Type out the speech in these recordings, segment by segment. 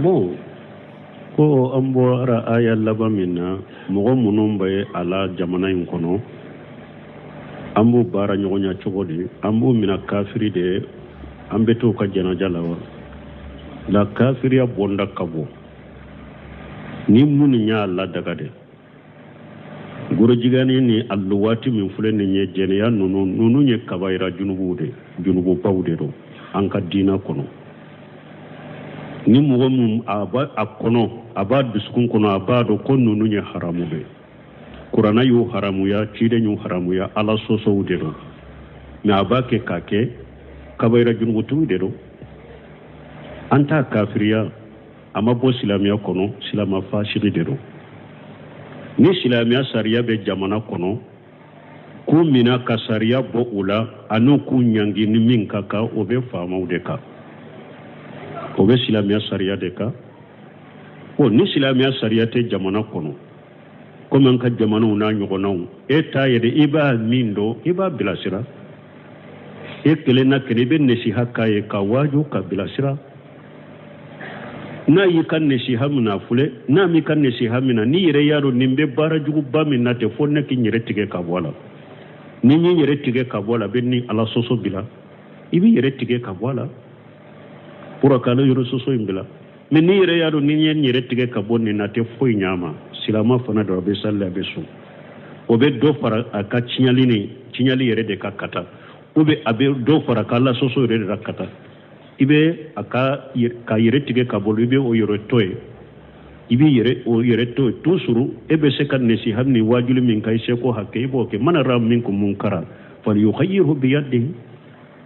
bon ko an bɔra aya laban min na mɔgɔ minnu bɛ a la jamana in kɔnɔ an b'u baara ɲɔgɔn ɲɛ cogo di an b'u minɛ kafiri de an bɛ t'u ka janaja la wa la kafiriya bɔnda ka bɔ ni minnu y'a ladaga de gorojigani ni alluwaati min filɛ nin ye jɛnɛya ninnu ye kabayira junububaw de don an ka diina kɔnɔ ni mɔgɔ min a kɔnɔ a b'a dusukun kɔnɔ a b'a dɔn ko ninnu ye haramu de kuranna y'u haramuya ciden y'u haramuya ala sɔsɔw de don mɛ a b'a kɛ k'a kɛ kabayira junubutigiw de don an t'a kafiriya a ma bɔ silamɛya kɔnɔ silama fasiri de don ni silamɛya sariya bɛ jamana kɔnɔ k'u mina ka sariya bɔ u la ani k'u ɲangi ni min ka kan o bɛ faamaw de kan o bɛ silamɛya sariya de kan ni silamɛya sariya tɛ jamana kɔnɔ komi an ka jamanaw n'a ɲɔgɔnnaw e t'a yɛrɛ i b'a min dɔn i b'a bilasira e kelen na kelen i bɛ nasiha k'a ye ka waaju ka bilasira n'a y'i ka nasiha minɛ filɛ n'a m'i ka nasiha minɛ n'i yɛrɛ y'a dɔn nin bɛ baara juguba min na ten fo ne k'i yɛrɛ tigɛ ka bɔ a la ni n yɛrɛ tigɛ ka bɔ a la bɛ ni ala sɔsɔ bila i b'i yɛrɛ tigɛ ka bɔ a la pour que ala yɔrɔ sɔsɔ in bila mɛ n'i yɛrɛ y'a dɔn ni n yɛrɛ tigɛ ka bɔ nin na tɛ foyi ɲ'a ma silama fana dɔ a bɛ sali a bɛ so o bɛ dɔ fara a ka tiɲɛli yɛrɛ de ka kata ou bien a bɛ dɔ fara ka ala sɔsɔ yɛrɛ de ka kata i bɛ a ka yɛrɛ tigɛ ka bɔ i bɛ o yɛrɛ to ye i bɛ o yɛrɛ to ye toujours e bɛ se ka nasiha ni wajibi min ka i seko hakɛ i b'o kɛ mana ra minkum munkara falyughayyirhu biyadihi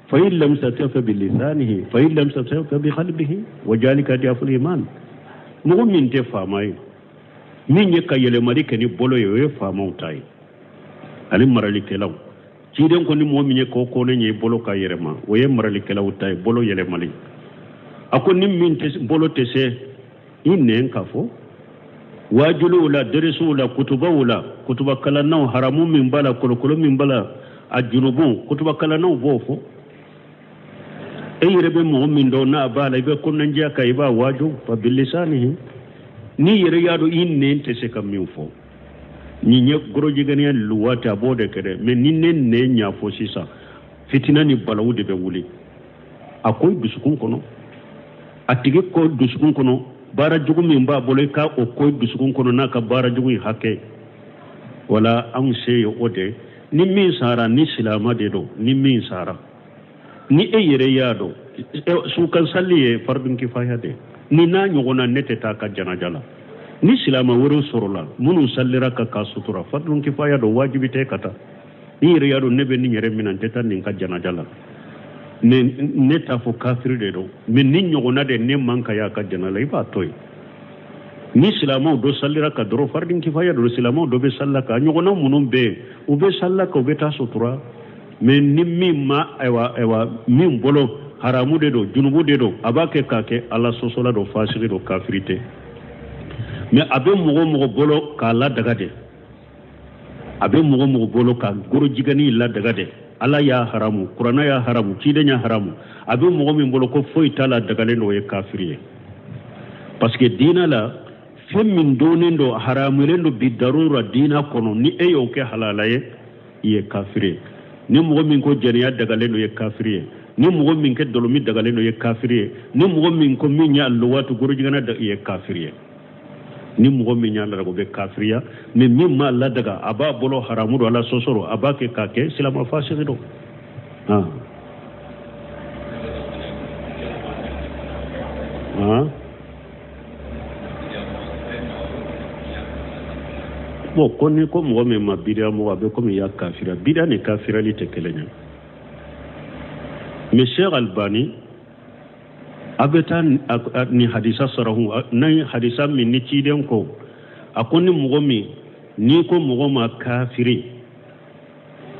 fa in lam yastati' fa bilisanihi fa in lam yastati' fa biqalbihi wa dhalika ad'aful iman mɔgɔ min tɛ faama ye min ye ka yɛlɛmali kɛ ni bolo ye o ye faamaw ta ye ani maralikɛlaw ciden kɔni mɔgɔ min ye ko kɔnɛ ye bolo ka yɛlɛma o ye maralikɛlaw ta ye bolo yɛlɛmali a ko ni min bolo tɛ se i nɛn ka fɔ wajuliw la deresiw la kutubaw la kutuba kalannaw haramu min b'a la kolokolo min b'a la a junubu kutuba kalannaw b'o fɔ e yɛrɛ bɛ mɔgɔ min dɔn n'a b'a la i bɛ kɔnɔnajɛya kan i b'a waaju fa bilisanihi n'i yɛrɛ y'a dɔn i nɛn tɛ se ka min fɔ nin ye gorojiganiya luwaati a b'o de kɛ dɛ mɛ ni ne nɛn ɲa fɔ sisan fitina ni balawu de bɛ wuli a ko dusukun kɔnɔ a tigi ko dusukun kɔnɔ baara jugu min b'a bolo i ka o ko dusukun kɔnɔ n'a ka baara jugu in hakɛ wala anw se ye o de ni min sara ni silama de don ni min sara ni e yɛrɛ y'a dɔn sukan sali ye fardun kifaya de ni n'a ɲɔgɔnna ne tɛ taa ka janaja la ni silama wɛrɛw sɔrɔla minnu salira ka sutura fardun kifaya don wajibi tɛ ka taa ni yɛrɛ y'a dɔn ne bɛ nin yɛrɛ minɛ n tɛ taa nin ka janaja la ne t'a fɔ kafiri de don mɛ ni ɲɔgɔnna de ne man ka y'a ka jana la i b'a to yen ni silamaw dɔ salira ka dɔrɔn fardun kifaya don silamaw dɔ bɛ salila ka ɲɔgɔnna minnu bɛ yen u bɛ salila ka u bɛ taa sutura mɛ ni min ma ayiwa min bolo haramu de don junubu de don a b'a kɛ k'a kɛ ala sɔsɔla don fasiri don kafiri tɛ mɛ a bɛ mɔgɔ bolo k'a ladaga de a bɛ mɔgɔ bolo ka gorojigani ladaga de ala y'a haramu kuranna y'a haramu ciden y'a haramu a bɛ mɔgɔ min bolo ko foyi t'a la dagalen don o ye kafiri ye parce que diina la fɛn min donnen don haramulen don bi darura diina kɔnɔ ni e y'o kɛ halala ye i ye kafiri ye ni mɔgɔ min ko jɛnɛya dagalen don i ye kafiri ye ni mɔgɔ min kɛ dɔlɔmi dagalen don i ye kafiri ye ni mɔgɔ min ko min y'a luwaatu gorojigana i ye kafiri ye ni mɔgɔ min y'a ladaga o bɛ kafiriya mɛ min m'a ladaga a b'a bolo haramu don ala sɔsɔ a b'a kɛ k'a kɛ silama fasigi don bon ko ni ko mɔgɔ min ma bidiya mɔgɔ a bɛ komi i y'a kafiriya bidiya ni kafiriyali tɛ kelen ye mais Cheikh Albani a bɛ taa ni hadisa sarahu ni hadisa min ni ciden ko a ko ni mɔgɔ min n'i ko mɔgɔ ma kafiri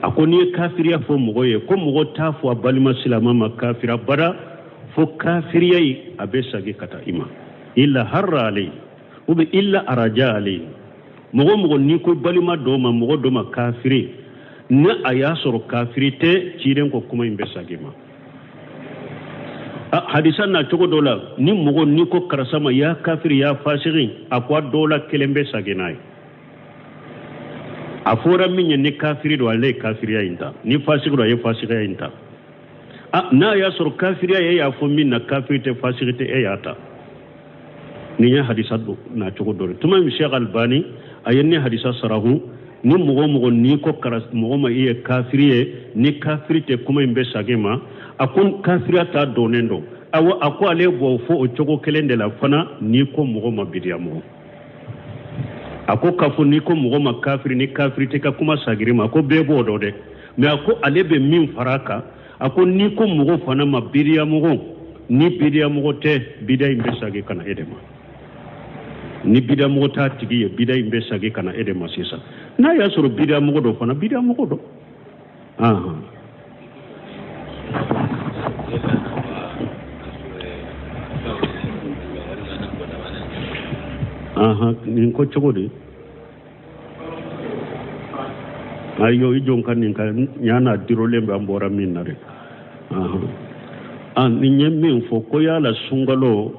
a ko n'i ye kafiriya fɔ mɔgɔ ye ko mɔgɔ t'a fɔ a balima silama ma kafira bada fo kafiriya yi a bɛ sagi ka taa i ma illa harra ale ou bien illa araja ale mɔgɔ n'i ko balima dɔ ma mɔgɔ dɔ ma kafiri ni a y'a sɔrɔ kafiri tɛ ciden ko kuma in bɛ sagi ma hadisan na cogo dola ni mogo ni ko karasama ya kafir ya fasirin akwa dola kelembe sagenai afora minya ni kafiri do ale kafiri ya inta ni fasiru ya fasiri ya inta na ya sor kafiri ya fo min na kafirite fasirite ta ni ya hadisa do na cogo dola tuma mi Sheikh Albani ayenni hadisa sarahu ni mogo ni ko karas mogo ma iya kafiri ni kafirite kuma imbe sagema akon kafira ta donendo awa akwa ale bo fo o cogo kelende la fana ni ko mogo ma bidiya mogo ako kafu ni ko mogo ma kafiri ni kafirite ka kuma sagirima ko bebo do de me ako ale be min faraka ako ni ko mogo fana ma bidiya mogo ni bidiya mogo te bidiya imbe sagi kana edema ni bidiya mogo ta tigi ye bidiya imbe sagi kana edema sisa na ya soro bidiya mogo do fana bidiya mogo do nin ko cogo de ayo ijon kan nin kan nyana dirolembe ambora min na de ni nyemmin fo ko yala sungalo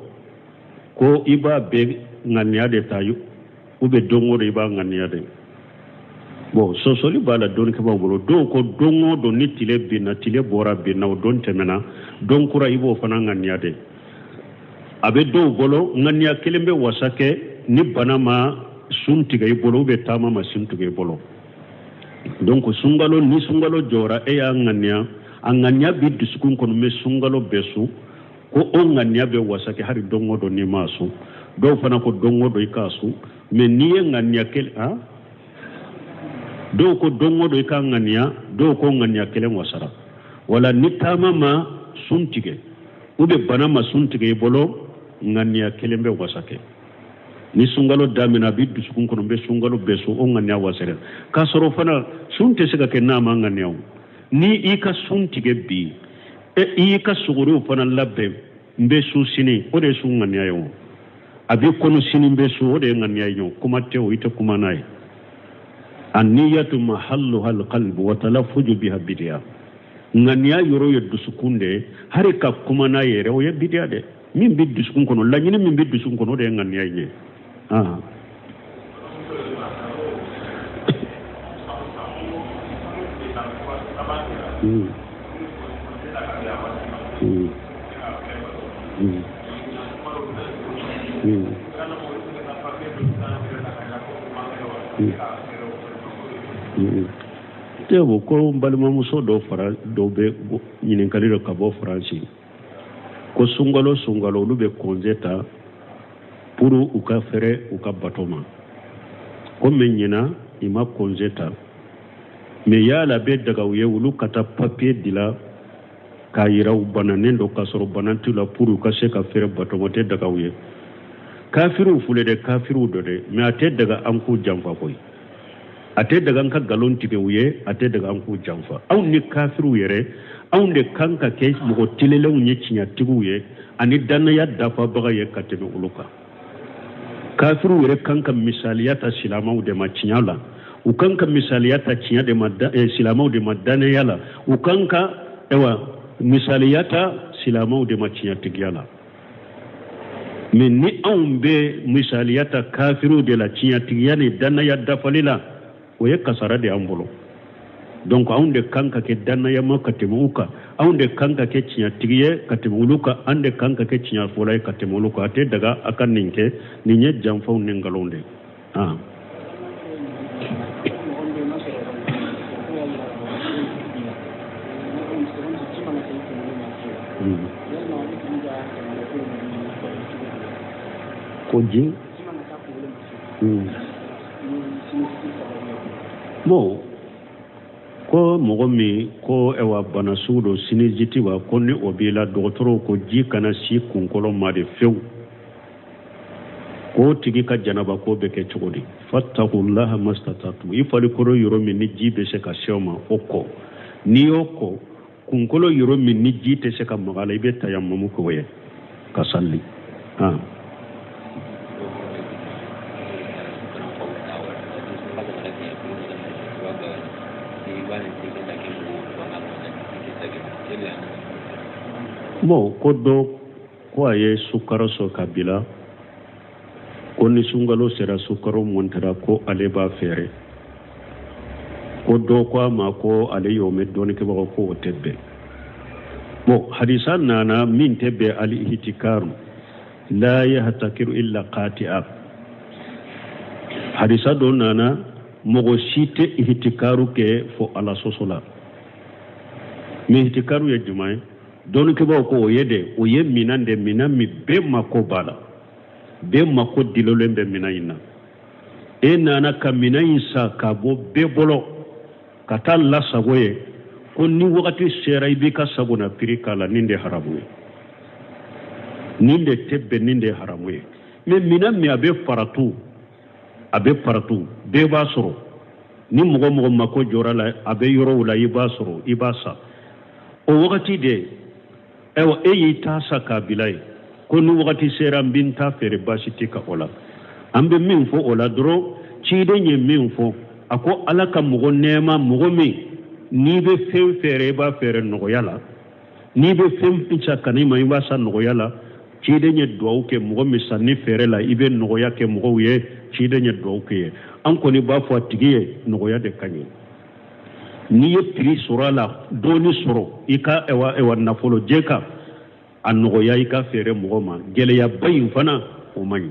ko iba be ngania de tayu ube dongo de iba ngania de bo so soli bala don ke bangolo do ko dongo do ni tile bina tile bora bina don temena don kura ibo fana ngania de abe do bolo ngania kelembe wasake ni banama suntiga ibolo be tama ma suntiga ibolo donc sungalo ni sungalo jora ya ngania bi dusukun kono me sungalo besu ko on ngania be wasake hari dongo do ni masu do fana ko dongo do ikasu me ni ngania kel do ko dongo do ika ngania do ko ngania kelen wasara wala ni tama ma suntige ube banama suntiga ibolo ngania kelembe wasake ni sungalo damina bi dusukun kono be sungalo beso on ngania wasere ka soro fana sunte sega ke nama ngania ni ika suntige bi ika suguru fana labbe mbe su sini o de su ngania yo abi kono sini mbe su o de ngania yo kuma te o ite kuma nai anniyatu mahalluha alqalb wa talaffuju biha bidiya ngania yoro yo dusukunde hari ka kuma na yere o ye bidiya de min bi dusukun kono la nyini min bi dusukun kono de ngania ye Tebo ko balma muso do fara do be nyininkali do kabo franci ko sungalo lu be konzeta puru uka fere uka batoma ko menyina ima konzeta me yala be daga uye ulu kata papier dila ka yira bananen do kasoro banantu la puru ka se ka fere batoma te daga uye kafiru fule de kafiru do de me ate daga anku jamfa koy ate daga ka galon tige uye ate daga anku jamfa aw ni kafiru yere aw de kanka ke mo tilele unye cinya tiguye ani danna ya dafa baga ye katebe uluka kafiru yere kanka misaliyata silamau de macinyala ukanka misaliyata cinya de silamau de madane yala ukanka misaliyata silamau de macinya tigyala men ni be misaliyata kafiru de la cinya tigyane danna ya dafa lila o ye kasara de ambolo donc aunde kanka ke danna ya makatimuka aunde kanka ke cinya tigiye katimuluka ande kanka ke cinya folay katimuluka ate daga akan ninke ninye jamfaw ningalonde koji mo ko mogo mi ko ewa bana sudo sinijiti wa ko ni obila dogotoro ko ji kana si kunkolo ma de few ko tigi ka janaba ko be ke chogodi fattaqullaha mastatatu ifali koro yoro mi ni jibe se ka shoma oko ni oko kunkolo yoro mi ni jite se ka magala ibe tayammumu ko ye ka salli Bon, kodo ko aye sukaro so kabila ko ni sungalo sera sukaro montara ko ale ba fere kodo ko ma ko ale yo me doni ke ba ko tebbe bon hadisan nana min tebbe ali ihtikaru la yahtakiru illa qati'a hadisa do nana mogo site ihtikaru ke fo ala sosola mi ihtikaru ya jumai doni ke ba ko yede o ye minande minami be mako bala be mako dilolembe minayina e nana ka minayisa ka bo be bolo kata la sagoye ko ni wakati sera ibi ka sagona pirikala ninde haramu ninde tebbe ninde haramu me minami abe paratu be ba soro ni mogo mako jorala abe yoro wala iba soro ibasa o wakati de ewa eyi tasa kabilai ko ni wakati sera mbinta fere basiti ka ola ambe min fo ola dro chide nye min fo ako alaka mugo nema mugo mi ni be fem fere ba fere no yala ni be fem pincha kanima iba sa no yala chide nye do ke mugo mi sanni fere la ibe no ya ke mugo ye chide nye do ke an ko ni ba fo tigiye no ya de kanyi ni ye pri surala doni suro ika ewa nafolo jeka annogo yayi ka fere mogo ma gele ya bayin fana o mani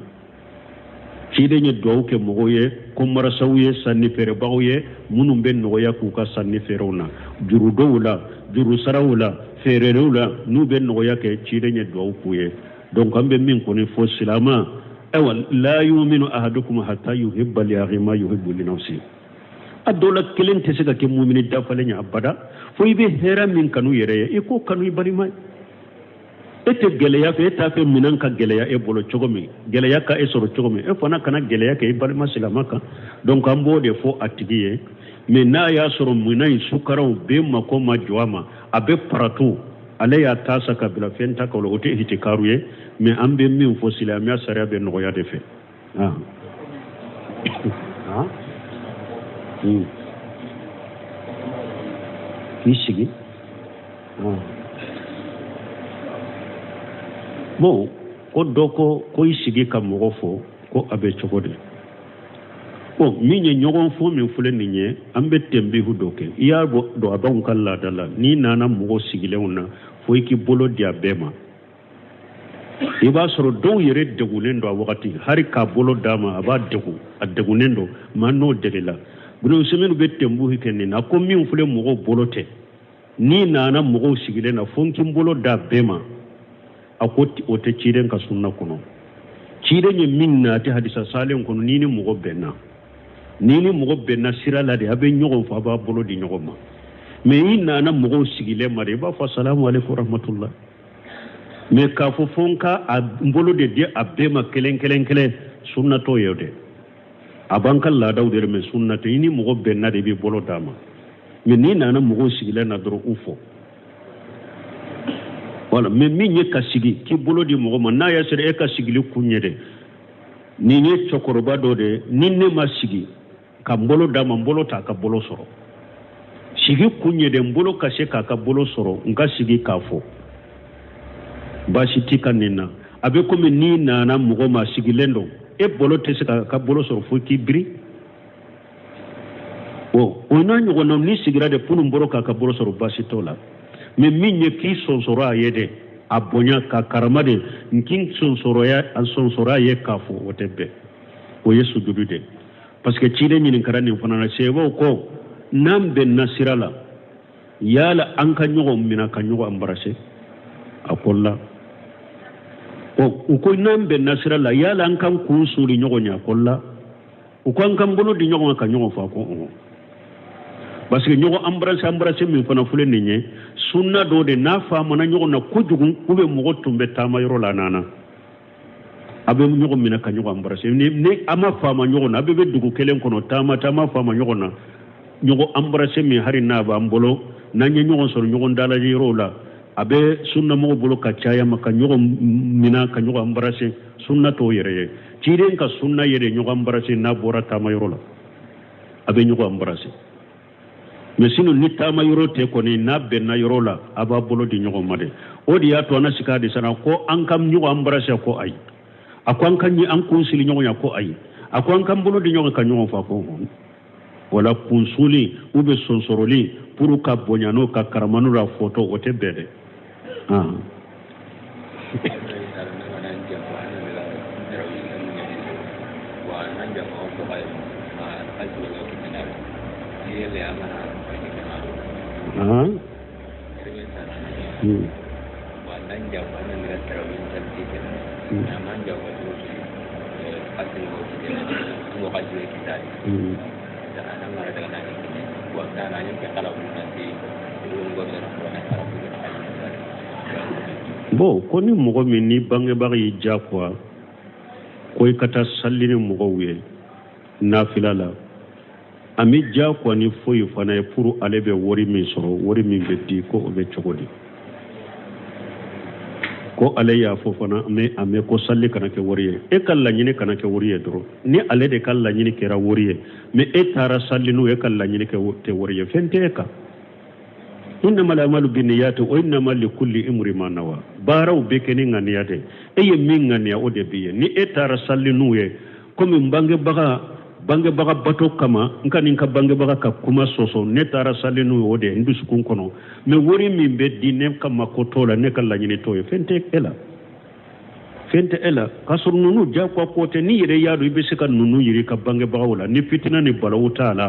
cide nye do ke mogo ye ko marasawiye sanni fere bawye munum ben no ya ku ka sanni fere ona juru dowla juru sarawla fere rewla nu ben no ya ke cide nye do ku ye donc ambe min ko ni fo silama ewa la yu'minu ahadukum hatta yuhibba li akhi ma yuhibbu li nafsihi adola kelen te sega ke mu'mini dafale nya abada fo ibe hera min kanu yere e ko kanu ibari mai ete geleya fe ta fe minan ka geleya e bolo chogomi geleya ka e soro chogomi e fana kana geleya ke ibari masilamaka donc ambo de fo atigiye me na ya soro munai sukaro be mako ma joama abe paratu ale ya tasa ka bila fenta ko lote hitikaru ye me ambe min fo silamia sare be no ya de fe Isigi. Bon, ko doko ko isigi ka mogo fo ko abe chogode. Bon, minye nyogon fo min fule ninye ambe tembe hu doke. Iya do abon kala dala ni nana mogo sigile una fo iki bolo dia bema. Iba soro do yere degunendo wakati hari ka bolo dama aba degu adegunendo mano degela. Bunu semenu be tembu hikeni na ko min fule mogo bolote ni nana mogo sigile na fonkin bolo da bema akoti ote ciren ka sunna kuno ciren ye min na ti hadisa salen kuno ni mogo benna sirala de abe nyogo fa ba bolo di nyogo ma me yi nana mogo sigile mare ba fa assalamu alaikum rahmatullah me ka fo fonka a bolo de di abema kelen sunna to yode abankal la dawder me sunnata ini mogo benna de bi bolo dama me ni nana mogo sigile na dro ufo wala me mi nye ka sigi ki bolo di mogo ma na ya sere e ka sigili kunyede ni nye chokoroba do de ni ne ma sigi ka bolo dama bolo ta ka bolo soro sigi kunyede bolo ka se ka bolo soro nga sigi ka fo bashi tikanina abe ko me ni nana mogo ma sigilendo e bolo te se ka bolo soro fo ki bri ona nyogo na ni sigira de punu mboro ka bolo soro basi tola me minye ki sonsora yede abonya ka karamade nkin sonsora an sonsora ye kafo wotebe o yesu dudude parce que chide nyin karani fana na sebo ko nambe nasirala yala an ka nyogo mina ka nyogo ambarase akolla uko nambe nasirala yala an kan kunsuri nyogo nya kolla uko an kan bolo di nyogo ka nyogo fa ko parce que nyogo ambrase min fana fule ninye sunna do de na fa mana nyogo na kujugun kube mogo tumbe tama yoro la nana abe nyogo mina ka nyogo ambrase ne ama fa ma nyogo na abe be dugu kelen kono tama fa ma nyogo na nyogo ambrase mi hari na ba mbolo na nyogo soro nyogo ndala yoro la abe sunna mogo bolo ka chaya maka nyogo mina ka nyogo ambrase sunna to yere chire ka sunna yere nyogo ambrase na bora tama yoro la abe nyogo ambrase mais sino ni tama yoro te ko ni na benna yoro la aba bolo di nyogo made o di ya to na sika di sana ko an kam nyogo ambrase ko ay akwan kan ni an kun sili nyogo ya ko ay akwan kan bolo di nyogo kan nyogo fa ko wala kunsuli ube sonsoroli pour ka bonyano ka karamanu la photo o te bede bon ko ni mogo min ni bangebaga yi jakwa ko kata sallini mogo we nafila la ami jakwa ni foyi fana pour ale be wori min soro wori min be di ko o be chogodi ko ale ya fo fana ame ko salli kana ke wori e kala nyini kana ke wori dro ni ale de kala nyini kera wori me e tara sallinu e kala nyini ke te wori fente ka إنما الأعمال بالنيات وإنما لكل امرئ ما نوى بارو بكني غنياته أي من غنيا أودبيه ني إتارا سالنوه كم bange baga bato kama nkani nka bange baga ka kuma soso ne tara salinu ode ndus kun kono me wori min be dine kama kotola ne kala nyini toye fente ela kasur nunu ja kwa kote ni yire yadu ibe sika nunu yiri ka bange baga wala ni fitina ni balawu taala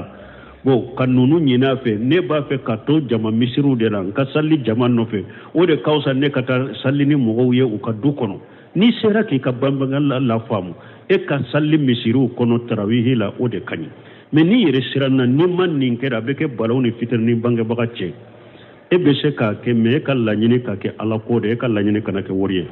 bo kan nunu nyina fe ne ba fe kato jama misiru de lan ka salli jama no fe ode kausa ne kata salli ni mugo ye u ka du kono ni sera ki ka bamba la famu e ka salli misiru kono tarawihi la ode kani me ni yere sirana ni man nin kera be ke balaw ni fitir ni bange baga che e be se ka ke me ka la nyini ka ke ala ko de ka la nyini kana ke woriye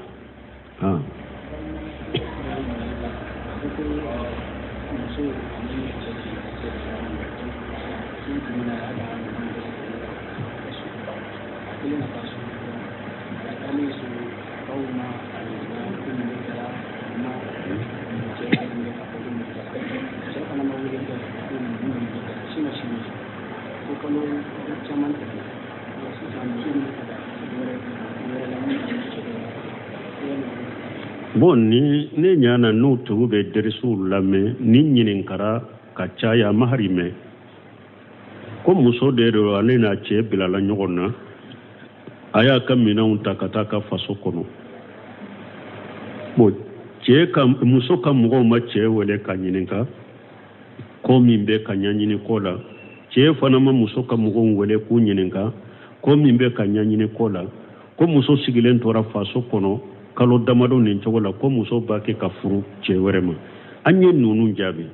bon ni ne nyana no to be derisul lame ni nyinin kara ka caya maharime ko muso de ro alena che bilala nyogona aya kamina unta kataka faso kono bo che kam muso kam mo ma che wele kanyininka ko mimbe kanyanyini kola che fana ma muso kam mo wele ku nyininka ko mimbe kanyanyini kola ko muso sigilen tora faso kono kalo damado nin cogola ko muso ba ke ka furu cɛ wɛrɛ ma an ye nunu jaabi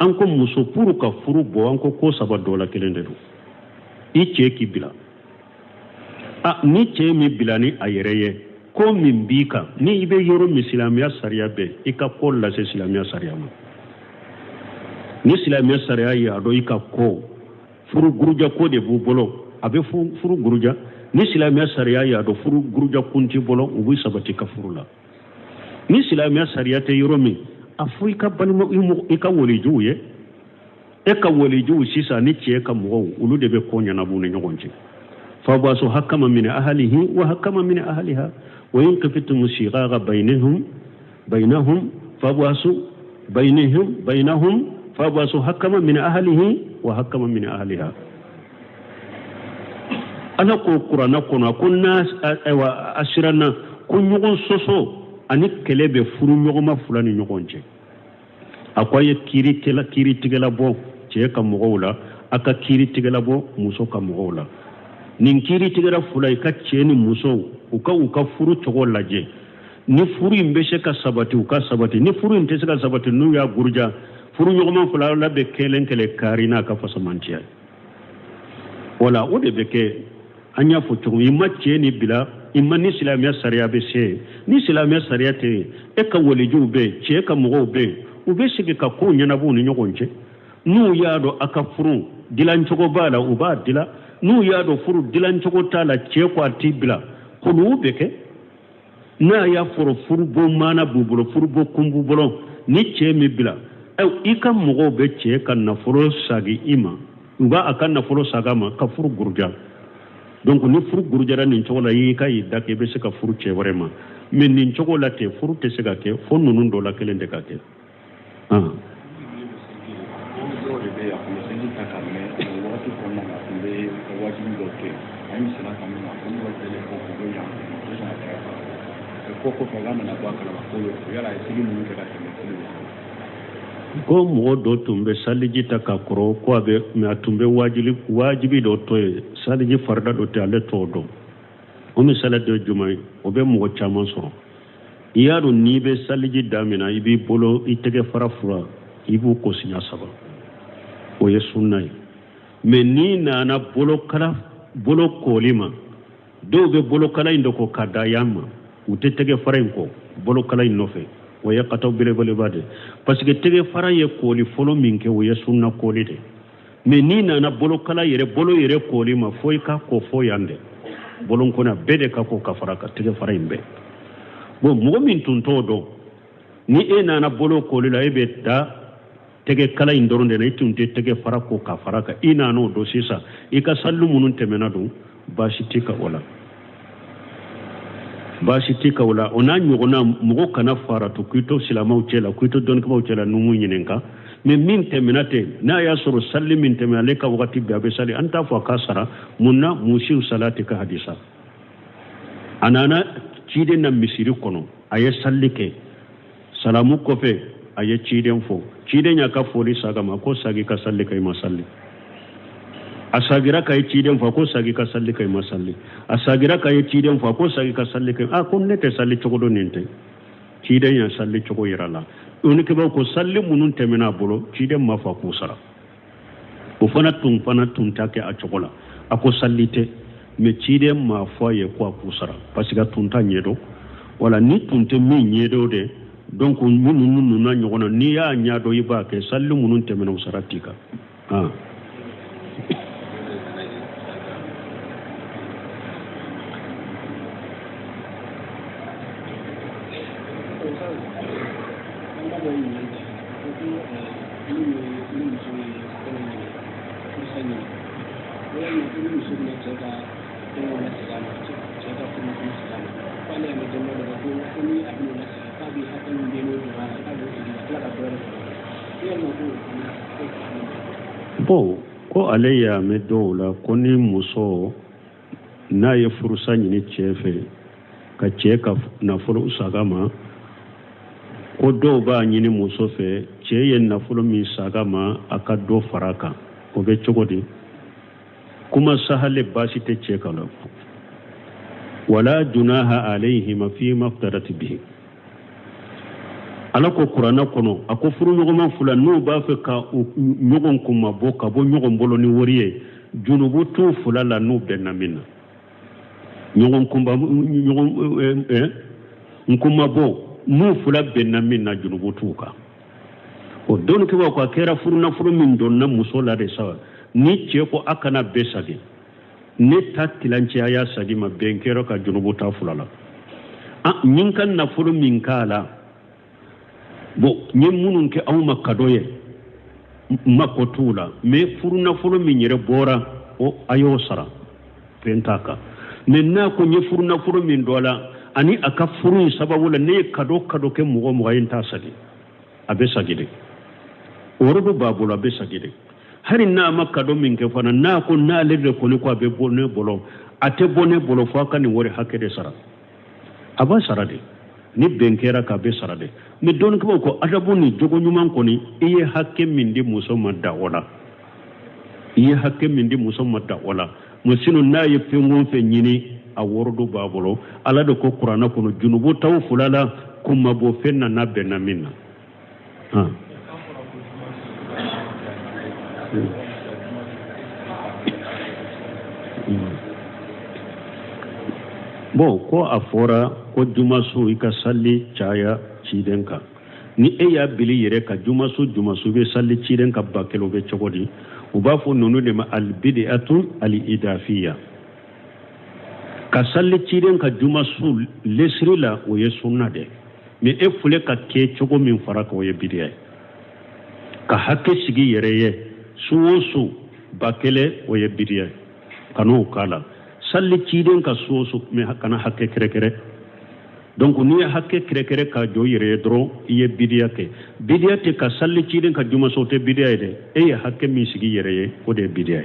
an ko muso pour ka furu bɔ an ko saba dɔ la kelen de don i cɛ k'i bila ni cɛ min bila ni a yɛrɛ ye ko min b'i kan ni i bɛ yɔrɔ min silamɛya sariya bɛ i ka ko lase silamɛya sariya ma ni silamɛya sariya ye a dɔn i ka ko furu guruja ko de b'u bolo a bɛ furu guruja ni silamɛya sariya y'a dɔn furu guruja kunti bolo u bɛ sabati ka furu la ni silamɛya sariya tɛ yɔrɔ min a fɔ i ka balima i ka walijuw ye e ka walijuw sisan ni cɛ ka mɔgɔw olu de bɛ ko ɲɛnabɔ ni ɲɔgɔn cɛ fabasu hakama min ahlihi wa hakama min ahliha wa in kafitum shiqaqa bainahum fabasu fabasu hakama min ahlihi wa hakama min ahliha ana ko qur'ana kono ko nas aywa asirana ko ñogon soso ani kele be furu ñogoma fulani ñogon je akoye kiri tigela bo je ka mogowla aka kiri tigela bo muso ka mogowla nin kiri tigela fulay ka ceni muso uka furu cogo laje ni furu imbe se ka sabati uka sabati ni furu inte se ka sabati nu ya gurja furu ñogoma fulala be kelen kele karina ka fasamantiya wala o de be ke anya fo cogo imma ceni bila imma ni silamia sariya be se ni silamia sariya te e ka waliju be ce ka mogo be u be sigi ka ko ɲɛnabɔ ni ɲɔgɔn cɛ n'u y'a dɔn a ka furu dilancogo b'a la u b'a dila n'u y'a dɔn furu dilancogo t'a la cɛ ko a t'i bila k'olu bɛ kɛ n'a y'a fɔra furubɔ maana b'u bolo furubɔ kun b'u bolo ni cɛ min bila i ka mɔgɔw bɛ cɛ ka nafolo sagi i ma nga akan na folo sagama ka furu gurja donc ni furu gurjara nin cogo la yi ka yi dake be se ka furu cɛ wɛrɛ ma mais nin cogo la te furu tɛ se ka kɛ fo nunun dɔ la kelen de ka kɛ ko mɔgɔ dɔ tun bɛ saliji ta ka kɔrɔ ko a bɛ mais a tun bɛ wajibi dɔ to ye saliji farida dɔ tɛ ale t'o dɔn o misaliya dɔ ye jumɛn ye o bɛ mɔgɔ caman sɔrɔ i y'a dɔn n'i bɛ saliji daminɛ i b'i bolo i tɛgɛ fara fura i b'u ko siɲɛ 3 o ye sunna ye mais n'i nana bolo kooli ma dɔw bɛ bolokala in dɔ ko ka da yan ma u tɛ tɛgɛ fara in kɔ bolokala in nɔfɛ o ye kataw belebeleba de parce que tɛgɛ fara ye kooli fɔlɔ min kɛ o ye sunna kooli de mais n'i nana bolokala yɛrɛ bolo yɛrɛ kooli ma fo i ka ko fo yan dɛ bolon kɔnɔ bɛɛ de ka ko ka fara ka tɛgɛ fara in bɛɛ bon mɔgɔ min tun t'o dɔn ni e nana bolo kooli la e bɛ da tɛgɛ kala in dɔrɔn de la i tun tɛ tɛgɛ fara ko ka fara kan i nana o dɔn sisan i ka salli minnu tɛmɛna don baasi tɛ ka o la baasi tɛ ka o la o n'a ɲɔgɔnna mɔgɔ kana fara to k'i to silamɛw cɛ la k'i to dɔnnikɛlaw cɛ la numu ɲininka mais min tɛmɛna tɛ n'a y'a sɔrɔ salli min tɛmɛ ale ka wagati bɛɛ a bɛ sali an t'a fɔ a k'a sara mun na musiw salati ka hadisa a nana ciden na misiri kɔnɔ a ye salli kɛ salamu kɔfɛ a ye ciden fɔ ciden y'a ka foli saga ma ko sagi ka salli ka i ma salli a sagira ka ye ciden fɔ ko sagi ka salli ka i ma salli a sagira ka ye ciden fɔ ko sagi ka salli ka ko ne tɛ salli cogo dɔ nin tɛ ciden y'a salli cogo yira la dɔnnikɛlaw ko salli minnu tɛmɛna a bolo ciden ma fɔ k'u sara o fana tun ta kɛ a cogo la a ko salli tɛ mais ciden ma fɔ a ye ko a k'u sara parce que tun t'a ɲɛdɔn wala ni tun tɛ min ɲɛdɔn de donc minnu nuna ɲɔgɔn na n'i y'a ɲɛdɔn i b'a kɛ salli minnu tɛmɛna o sara t'i kan bon ko ale y'a mɛn dɔw la ko ni muso n'a ye furusa ɲini cɛ fɛ ka cɛ ka nafolo saga ma ko dɔw b'a ɲini muso fɛ cɛ ye nafolo min saga ma a ka dɔ fara kan o bɛ cogo di kuma sahale baasi tɛ cɛ kan wala junaha alayhima fi maftarat bihi ala ko kuranna kɔnɔ a ko furu ɲɔgɔnma fila n'u b'a fɛ ka ɲɔgɔn kunmabɔ ka bɔ ɲɔgɔn bolo ni wari ye junubu t'u fila la n'u bɛnna min na nkunmabɔ n'u fila bɛnna min na junubu t'u kan o dɔnnikɛlaw ko a kɛra furu nafolo min dɔnna muso la de sa ni cɛ ko a kana bɛɛ sagi ne ta tilancɛ y'a sagi ma bɛn kɛra ka junubu ta fila la nin ka nafolo min k'a la bon n ye minnu kɛ anw ma kadɔ ye ma ko t'u la mais furu nafolo min yɛrɛ bɔra o a y'o sara fɛn t'a kan mais n'a ko n ye furu nafolo min dɔ la ani a ka furu in sababu la ne ye kadɔ kɛ mɔgɔ ye n t'a sagi a bɛ sagi de o yɔrɔ dɔ b'a bolo a bɛ sagi de hali n'a ma kadɔ min kɛ fana n'a ko n'ale de kɔni ko a bɛ bɔ ne bolo a tɛ bɔ ne bolo fo a ka nin wari hakɛ de sara a b'a sara de ni bɛn kɛra k'a bɛ sara de mais dɔnnikɛlaw ko adabu ni jogo ɲuman kɔni i ye hakɛ min di muso ma da o la i ye hakɛ min di muso ma da o la sinon n'a ye fɛn o fɛn ɲini a wɔɔrɔ dɔ b'a bolo ala de ko kuranna kɔnɔ junubu t'aw fila la ko mabɔ fɛn na n'a bɛnna min na bon ko a fɔra ko jumaso i ka salli caya ciden kan ni e y'a bili yɛrɛ ka jumaso bɛ salli ciden ka ba kelen o bɛ cogo di u b'a fɔ ninnu de ma albidiatu alidafiya ka salli ciden ka jumaso lesiri la o ye sunna de mais e fule ka kɛ cogo min fara kan o ye bidiya ye ka hakɛ sigi yɛrɛ ye su o su bakele o ye bidiya kano kala salli ciden ka soso me kana hakke kere donc ni hakke kere ka jo yere dro ye bidiya ke bidiya te ka salli ciden ka juma sote bidiya de e hakke mi sigi yere o de bidiya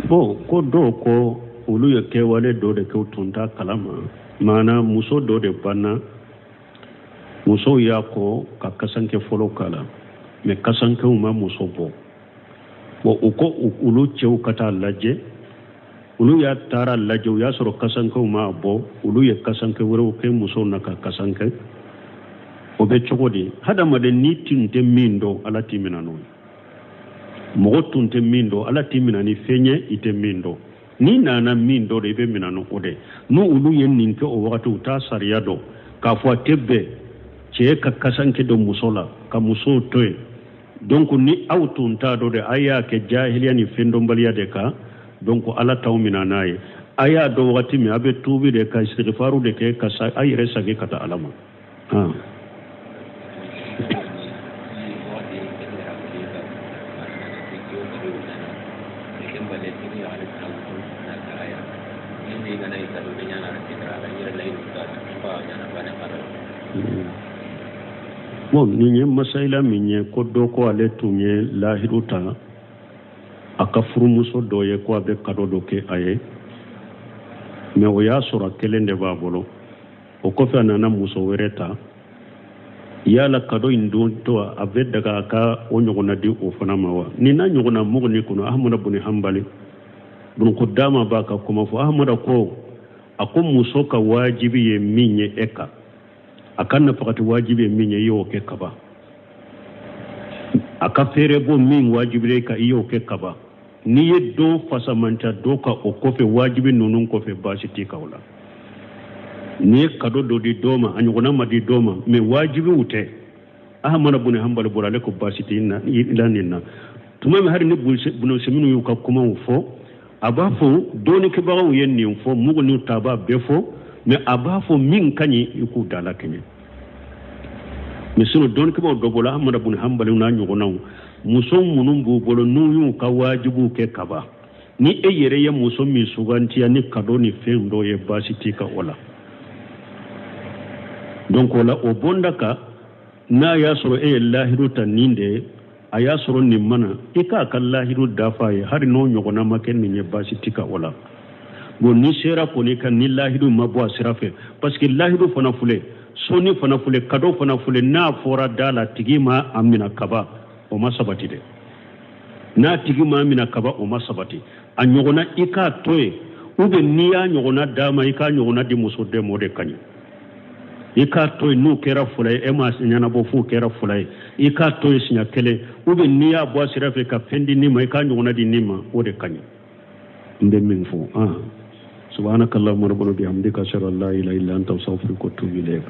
bon ko do ko olu ye kewale do de ko tunta kalama mana muso do de banna muso ya ko ka kasanke folo kala me kasanke uma muso bo uko ulu cew kata laje ulu ya tara laje ya soro kasanke uma bo ulu ye kasanke woro ke muso naka kasanke o be chogodi hada made ni tinte mindo ala timina no mogo tunte mindo ala timina ni fenye ite mindo ni nana mindo de be minano ode no ulu yen ninke o wakati uta sariya do ka fo tebbe ce ka kasanke do musola ka muso toy donc ni awtunta do de aya ke jahiliya ni fendo mbaliya de ka donc ala tawmina naye aya do wakati mi abe tubi de ka istighfaru de ke ka sa ayre sage kata alama bon ninye masaila minye ko do ko ale tunye lahiruta aka furumuso do ye ko abe kado do ke aye me o ya sura kelende babolo o ko fa nana muso wereta yala kado indon to ave daga ka o nyogona di o fana mawa ni na nyogona mo ni kuno ahmad ibn hanbali bun ko dama ba ka kuma fo ahmad ko akum muso ka wajibi ye minye eka akan na fakati wajibi min yayo ke kaba aka fere bo min wajibi ka iyo ke kaba ni yeddo fasamanta doka o kofe wajibi nunun kofe basiti kawla ni kado do di doma anyugona madi doma me wajibi ute ahmad ibn hanbal burale ko basiti inna ilanina tuma me har ni bunu seminu yu ka kuma ufo abafo doni ke bawo yenni ufo mugo ni taba befo me abafo min kanyi iku dala kenye misino don ke bo dogola amara bun hambali na nyugona muso munun bu bolo nuyu ka wajibu ke kaba ni eyere ya muso mi suganti ya ni kado ni fendo ye basiti ka ola donc ola o bondaka na ya soro lahiru taninde aya soro ni mana ika ka lahiru dafa ye har no nyugona maken ni ye basiti ka ola bon ni sera ko ni kan ni lahidu mabwa sirafe parce que lahidu fana fule soni fana fule kado fana fule na fora dala tigima amina kaba o masabati de na tigima amina kaba o masabati anyogona ika toy ube niya nyogona dama ika nyogona di muso de mode kanyi ika toy nu kera fule ema nyana bo fu kera fule ika toy sinya kele ube niya bwa sirafe ka fendi nima ika nyogona di nima ode kanyi mbe minfu سبحانك اللهم ربنا بحمدك اشهد ان لا اله الا انت استغفرك واتوب اليك